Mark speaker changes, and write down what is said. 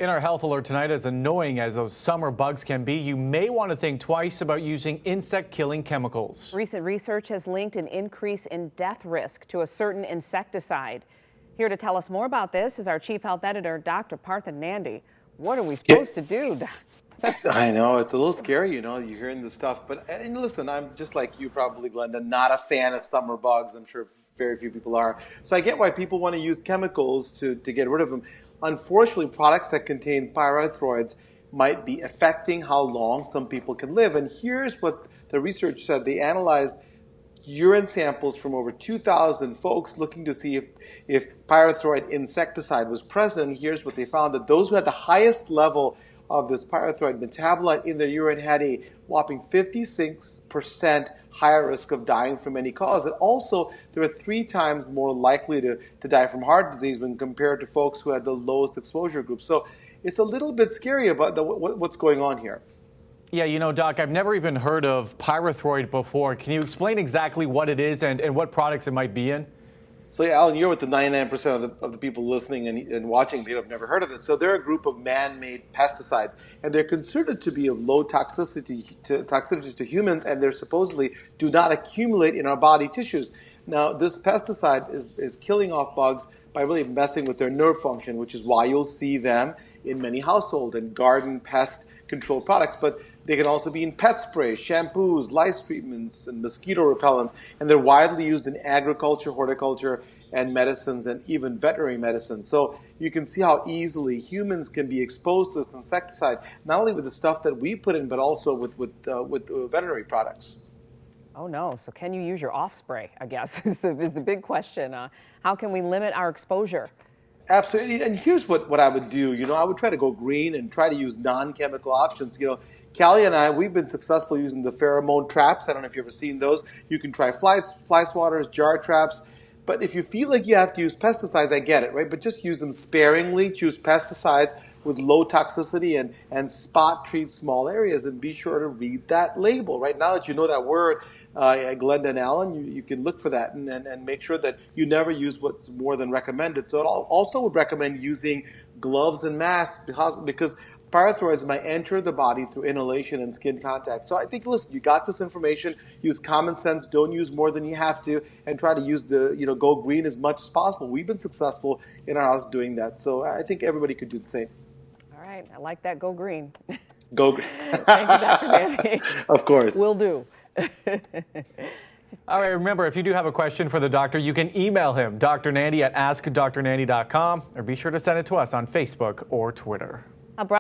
Speaker 1: In our health alert tonight, as annoying as those summer bugs can be, you may want to think twice about using insect-killing chemicals.
Speaker 2: Recent research has linked an increase in death risk to a certain insecticide. Here to tell us more about this is our chief health editor, Dr. Nandi. What are we supposed to do?
Speaker 3: I know it's a little scary, you're hearing this stuff, but and listen, I'm just like you probably, Glenda, not a fan of summer bugs. I'm sure very few people are. So I get why people want to use chemicals to get rid of them. Unfortunately, products that contain pyrethroids might be affecting how long some people can live. And here's what the research said. They analyzed urine samples from over 2,000 folks looking to see if pyrethroid insecticide was present. And here's what they found, that those who had the highest level of this pyrethroid metabolite in their urine had a whopping 56% higher risk of dying from any cause. And also, they were 3 times more likely to die from heart disease when compared to folks who had the lowest exposure group. So it's a little bit scary about what's going on here.
Speaker 1: Yeah, Doc, I've never even heard of pyrethroid before. Can you explain exactly what it is and what products it might be in?
Speaker 3: So, yeah, Alan, you're with the 99% of the people listening and watching. They have never heard of this. So they're a group of man-made pesticides, and they're considered to be of low toxicity to humans, and they supposedly do not accumulate in our body tissues. Now, this pesticide is killing off bugs by really messing with their nerve function, which is why you'll see them in many household and garden pest control products. But they can also be in pet sprays, shampoos, lice treatments, and mosquito repellents. And they're widely used in agriculture, horticulture, and medicines, and even veterinary medicine. So you can see how easily humans can be exposed to this insecticide, not only with the stuff that we put in, but also with veterinary products.
Speaker 2: Oh no, so can you use your off spray, I guess, is the big question. How can we limit our exposure?
Speaker 3: Absolutely, and here's what I would do. I would try to go green and try to use non-chemical options. Callie and I, we've been successful using the pheromone traps. I don't know if you've ever seen those. You can try fly swatters, jar traps. But if you feel like you have to use pesticides, I get it, right? But just use them sparingly. Choose pesticides with low toxicity and spot treat small areas, and be sure to read that label. Right now that you know that word, Glenda and Alan, you can look for that and make sure that you never use what's more than recommended. So I also would recommend using gloves and masks because pyrethroids might enter the body through inhalation and skin contact. So I think, listen, you got this information. Use common sense. Don't use more than you have to, and try to use go green as much as possible. We've been successful in our house doing that. So I think everybody could do the same.
Speaker 2: All right, I like that. Go green.
Speaker 3: Go green.
Speaker 2: Thank you, Dr. Nandi.
Speaker 3: Of course.
Speaker 2: Will do.
Speaker 1: All right, remember, if you do have a question for the doctor, you can email him, Dr. Nandi at askdrnandi.com, or be sure to send it to us on Facebook or Twitter.